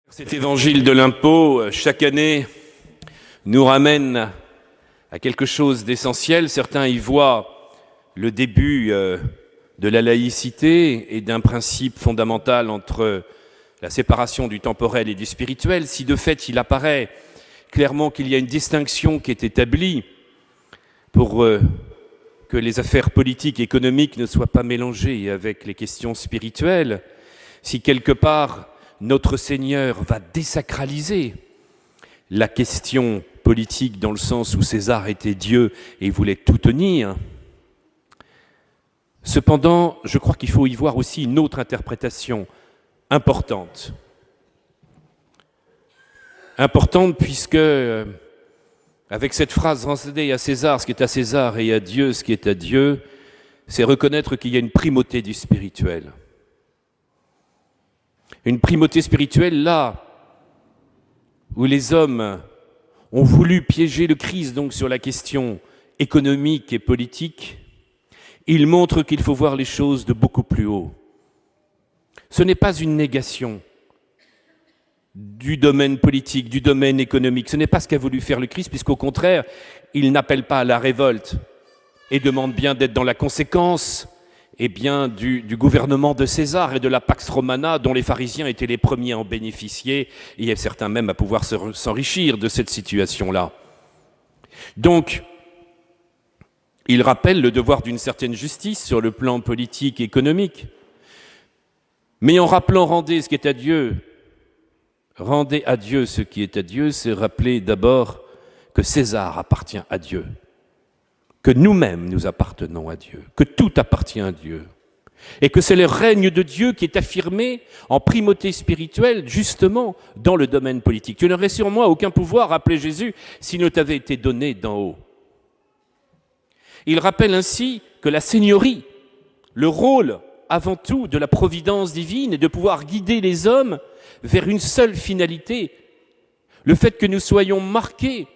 Cet évangile de l'impôt, chaque année, nous ramène à quelque chose d'essentiel. Certains y voient le début de la laïcité et d'un principe fondamental entre la séparation du temporel et du spirituel. Si de fait il apparaît clairement qu'il y a une distinction qui est établie pour que les affaires politiques et économiques ne soient pas mélangées avec les questions spirituelles, si quelque part notre Seigneur va désacraliser la question politique dans le sens où César était Dieu et voulait tout tenir. Cependant, je crois qu'il faut y voir aussi une autre interprétation importante. Importante puisque, avec cette phrase « Rendez à César ce qui est à César et à Dieu ce qui est à Dieu », c'est reconnaître qu'il y a une primauté du spirituel. Une primauté spirituelle là où les hommes ont voulu piéger le Christ donc sur la question économique et politique, il montre qu'il faut voir les choses de beaucoup plus haut. Ce n'est pas une négation du domaine politique, du domaine économique. Ce n'est pas ce qu'a voulu faire le Christ, puisqu'au contraire, il n'appelle pas à la révolte et demande bien d'être dans la conséquence du gouvernement de César et de la Pax Romana dont les pharisiens étaient les premiers à en bénéficier et certains même à pouvoir s'enrichir de cette situation-là. Donc, il rappelle le devoir d'une certaine justice sur le plan politique et économique. Mais en rappelant « rendez ce qui est à Dieu », rendez à Dieu ce qui est à Dieu, c'est rappeler d'abord que César appartient à Dieu, que nous-mêmes nous appartenons à Dieu, que tout appartient à Dieu, et que c'est le règne de Dieu qui est affirmé en primauté spirituelle, justement, dans le domaine politique. Tu n'aurais sur moi aucun pouvoir, rappelait Jésus, s'il ne t'avait été donné d'en haut. Il rappelle ainsi que la seigneurie, le rôle avant tout de la providence divine est de pouvoir guider les hommes vers une seule finalité, le fait que nous soyons marqués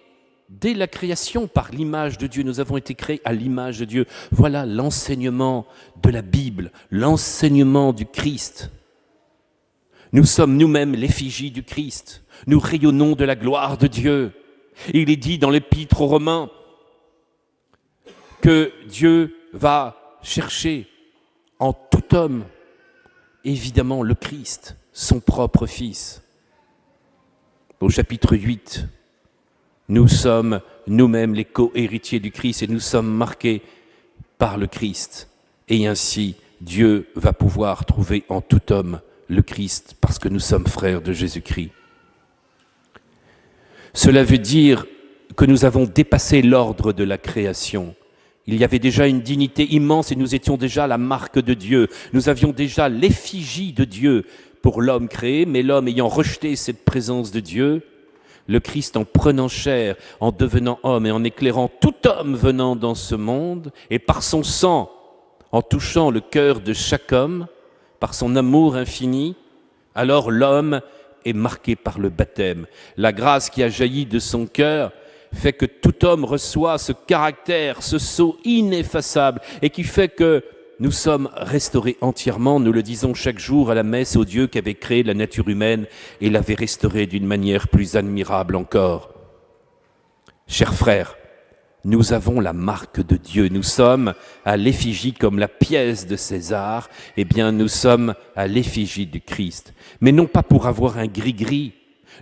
dès la création par l'image de Dieu. Nous avons été créés à l'image de Dieu. Voilà l'enseignement de la Bible, l'enseignement du Christ. Nous sommes nous-mêmes l'effigie du Christ. Nous rayonnons de la gloire de Dieu. Il est dit dans l'Épître aux Romains que Dieu va chercher en tout homme, évidemment, le Christ, son propre Fils. Au chapitre 8, nous sommes nous-mêmes les co-héritiers du Christ et nous sommes marqués par le Christ. Et ainsi, Dieu va pouvoir trouver en tout homme le Christ parce que nous sommes frères de Jésus-Christ. Cela veut dire que nous avons dépassé l'ordre de la création. Il y avait déjà une dignité immense et nous étions déjà la marque de Dieu. Nous avions déjà l'effigie de Dieu pour l'homme créé, mais l'homme ayant rejeté cette présence de Dieu, le Christ en prenant chair, en devenant homme et en éclairant tout homme venant dans ce monde, et par son sang, en touchant le cœur de chaque homme, par son amour infini, alors l'homme est marqué par le baptême. La grâce qui a jailli de son cœur fait que tout homme reçoit ce caractère, ce sceau ineffaçable, et qui fait que nous sommes restaurés entièrement, nous le disons chaque jour à la messe, au Dieu qui avait créé la nature humaine et l'avait restaurée d'une manière plus admirable encore. Chers frères, nous avons la marque de Dieu, nous sommes à l'effigie comme la pièce de César, eh bien nous sommes à l'effigie du Christ. Mais non pas pour avoir un gris-gris,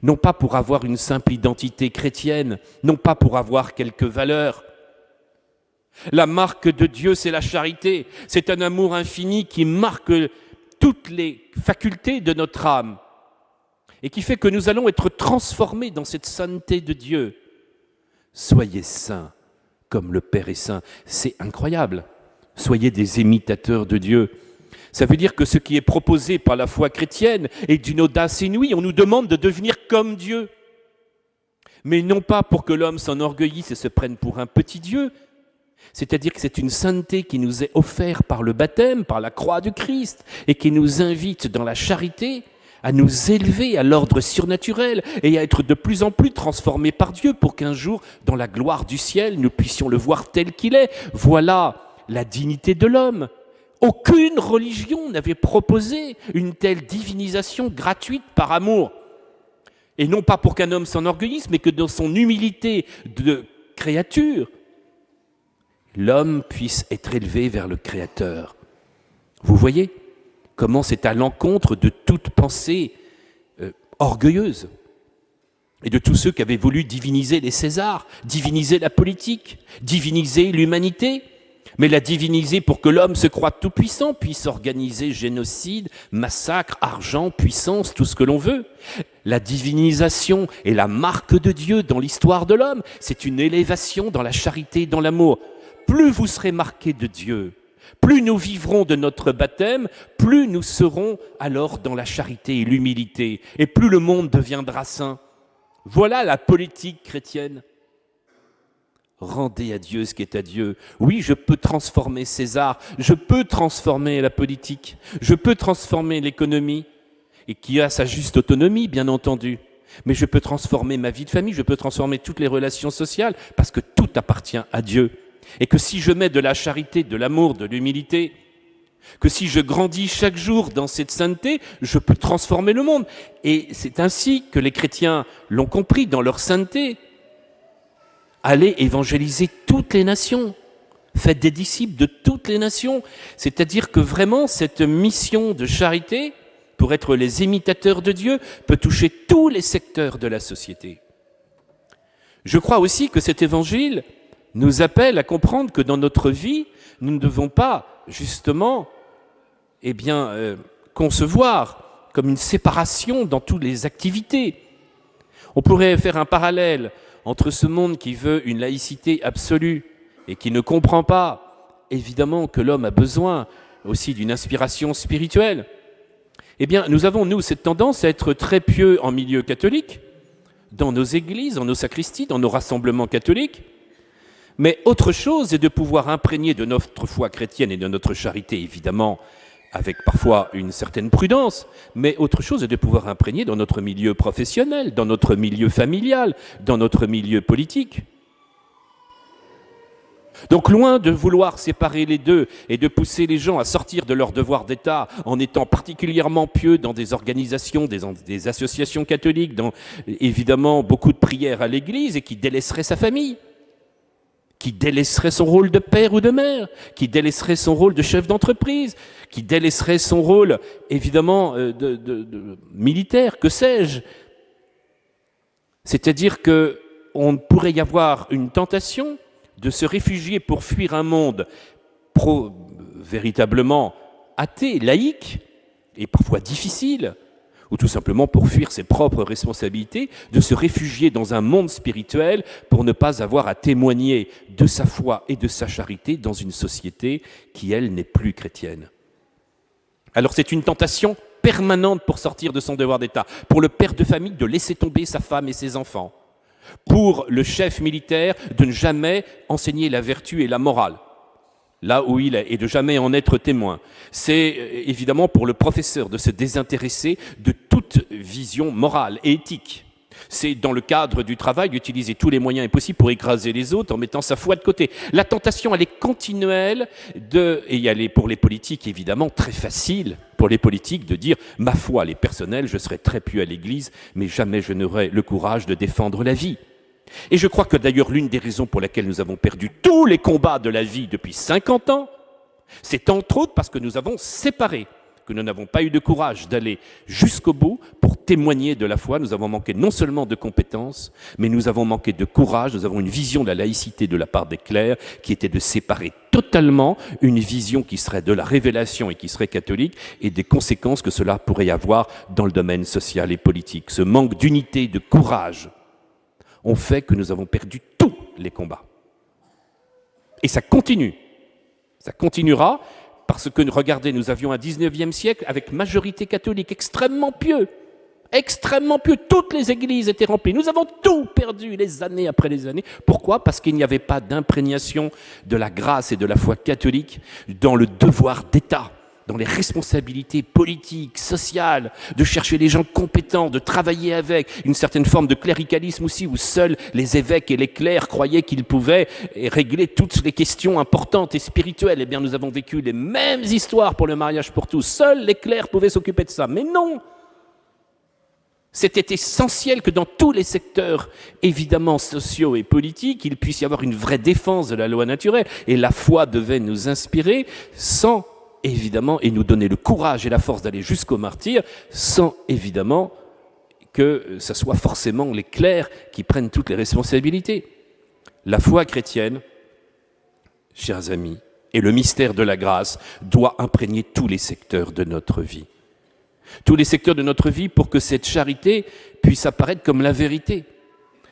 non pas pour avoir une simple identité chrétienne, non pas pour avoir quelques valeurs. La marque de Dieu, c'est la charité. C'est un amour infini qui marque toutes les facultés de notre âme et qui fait que nous allons être transformés dans cette sainteté de Dieu. Soyez saints comme le Père est saint. C'est incroyable. Soyez des imitateurs de Dieu. Ça veut dire que ce qui est proposé par la foi chrétienne est d'une audace inouïe. On nous demande de devenir comme Dieu. Mais non pas pour que l'homme s'enorgueillisse et se prenne pour un petit Dieu. C'est-à-dire que c'est une sainteté qui nous est offerte par le baptême, par la croix du Christ, et qui nous invite dans la charité à nous élever à l'ordre surnaturel et à être de plus en plus transformés par Dieu pour qu'un jour, dans la gloire du ciel, nous puissions le voir tel qu'il est. Voilà la dignité de l'homme. Aucune religion n'avait proposé une telle divinisation gratuite par amour. Et non pas pour qu'un homme s'enorgueillisse, mais que dans son humilité de créature, l'homme puisse être élevé vers le Créateur. Vous voyez comment c'est à l'encontre de toute pensée orgueilleuse et de tous ceux qui avaient voulu diviniser les Césars, diviniser la politique, diviniser l'humanité, mais la diviniser pour que l'homme se croie tout-puissant, puisse organiser génocide, massacre, argent, puissance, tout ce que l'on veut. La divinisation est la marque de Dieu dans l'histoire de l'homme. C'est une élévation dans la charité et dans l'amour. Plus vous serez marqués de Dieu, plus nous vivrons de notre baptême, plus nous serons alors dans la charité et l'humilité, et plus le monde deviendra saint. Voilà la politique chrétienne. Rendez à Dieu ce qui est à Dieu. Oui, je peux transformer César, je peux transformer la politique, je peux transformer l'économie, et qui a sa juste autonomie, bien entendu. Mais je peux transformer ma vie de famille, je peux transformer toutes les relations sociales, parce que tout appartient à Dieu. Et que si je mets de la charité, de l'amour, de l'humilité, que si je grandis chaque jour dans cette sainteté, je peux transformer le monde. Et c'est ainsi que les chrétiens l'ont compris dans leur sainteté. Allez évangéliser toutes les nations. Faites des disciples de toutes les nations. C'est-à-dire que vraiment, cette mission de charité, pour être les imitateurs de Dieu, peut toucher tous les secteurs de la société. Je crois aussi que cet évangile nous appelle à comprendre que dans notre vie, nous ne devons pas, justement, concevoir comme une séparation dans toutes les activités. On pourrait faire un parallèle entre ce monde qui veut une laïcité absolue et qui ne comprend pas, évidemment, que l'homme a besoin aussi d'une inspiration spirituelle. Eh bien, nous avons, nous, cette tendance à être très pieux en milieu catholique, dans nos églises, dans nos sacristies, dans nos rassemblements catholiques. Mais autre chose est de pouvoir imprégner de notre foi chrétienne et de notre charité, évidemment, avec parfois une certaine prudence, mais autre chose est de pouvoir imprégner dans notre milieu professionnel, dans notre milieu familial, dans notre milieu politique. Donc loin de vouloir séparer les deux et de pousser les gens à sortir de leur devoir d'État en étant particulièrement pieux dans des organisations, des associations catholiques, dans évidemment beaucoup de prières à l'église et qui délaisseraient sa famille, qui délaisserait son rôle de père ou de mère, qui délaisserait son rôle de chef d'entreprise, qui délaisserait son rôle, évidemment, de militaire, que sais-je. C'est-à-dire qu'on pourrait y avoir une tentation de se réfugier pour fuir un monde véritablement athée, laïque, et parfois difficile, ou tout simplement pour fuir ses propres responsabilités, de se réfugier dans un monde spirituel pour ne pas avoir à témoigner de sa foi et de sa charité dans une société qui, elle, n'est plus chrétienne. Alors c'est une tentation permanente pour sortir de son devoir d'État, pour le père de famille de laisser tomber sa femme et ses enfants, pour le chef militaire de ne jamais enseigner la vertu et la morale, là où il est, et de jamais en être témoin. C'est évidemment pour le professeur de se désintéresser de toute vision morale et éthique. C'est dans le cadre du travail d'utiliser tous les moyens possibles pour écraser les autres en mettant sa foi de côté. La tentation, elle est continuelle et elle est pour les politiques évidemment très facile, pour les politiques de dire « ma foi, elle est personnelle, je serai très pieux à l'église, mais jamais je n'aurai le courage de défendre la vie ». Et je crois que d'ailleurs l'une des raisons pour lesquelles nous avons perdu tous les combats de la vie depuis 50 ans, c'est entre autres parce que nous avons séparé, que nous n'avons pas eu de courage d'aller jusqu'au bout pour témoigner de la foi. Nous avons manqué non seulement de compétences, mais nous avons manqué de courage. Nous avons une vision de la laïcité de la part des clercs qui était de séparer totalement une vision qui serait de la révélation et qui serait catholique et des conséquences que cela pourrait y avoir dans le domaine social et politique. Ce manque d'unité, de courage, ont fait que nous avons perdu tous les combats. Et ça continue. Ça continuera parce que, regardez, nous avions un 19e siècle avec majorité catholique extrêmement pieux. Extrêmement pieux. Toutes les églises étaient remplies. Nous avons tout perdu les années après les années. Pourquoi ? Parce qu'il n'y avait pas d'imprégnation de la grâce et de la foi catholique dans le devoir d'État, dans les responsabilités politiques, sociales, de chercher les gens compétents, de travailler avec, une certaine forme de cléricalisme aussi, où seuls les évêques et les clercs croyaient qu'ils pouvaient régler toutes les questions importantes et spirituelles. Eh bien, nous avons vécu les mêmes histoires pour le mariage pour tous. Seuls les clercs pouvaient s'occuper de ça. Mais non! C'était essentiel que dans tous les secteurs, évidemment sociaux et politiques, il puisse y avoir une vraie défense de la loi naturelle. Et la foi devait nous inspirer sans, évidemment, et nous donner le courage et la force d'aller jusqu'au martyre, sans, évidemment, que ce soit forcément les clercs qui prennent toutes les responsabilités. La foi chrétienne, chers amis, et le mystère de la grâce doit imprégner tous les secteurs de notre vie. Tous les secteurs de notre vie pour que cette charité puisse apparaître comme la vérité.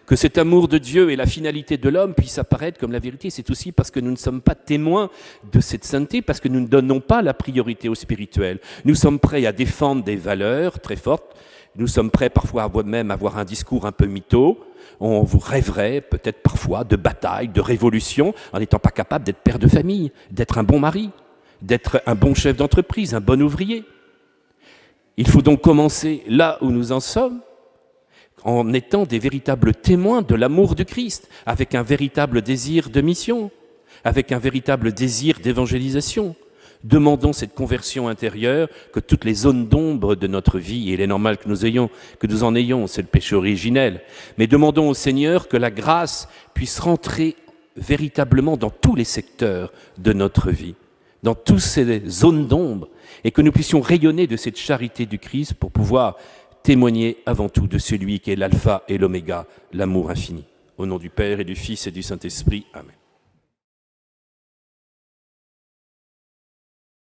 Que cet amour de Dieu et la finalité de l'homme puissent apparaître comme la vérité. C'est aussi parce que nous ne sommes pas témoins de cette sainteté, parce que nous ne donnons pas la priorité au spirituel. Nous sommes prêts à défendre des valeurs très fortes. Nous sommes prêts parfois même à avoir un discours un peu mytho. On vous rêverait peut-être parfois de bataille, de révolution, en n'étant pas capable d'être père de famille, d'être un bon mari, d'être un bon chef d'entreprise, un bon ouvrier. Il faut donc commencer là où nous en sommes, en étant des véritables témoins de l'amour du Christ, avec un véritable désir de mission, avec un véritable désir d'évangélisation. Demandons cette conversion intérieure, que toutes les zones d'ombre de notre vie, et il est normal que nous en ayons, c'est le péché originel, mais demandons au Seigneur que la grâce puisse rentrer véritablement dans tous les secteurs de notre vie, dans toutes ces zones d'ombre, et que nous puissions rayonner de cette charité du Christ pour pouvoir témoigner avant tout de celui qui est l'alpha et l'oméga, l'amour infini. Au nom du Père et du Fils et du Saint-Esprit. Amen.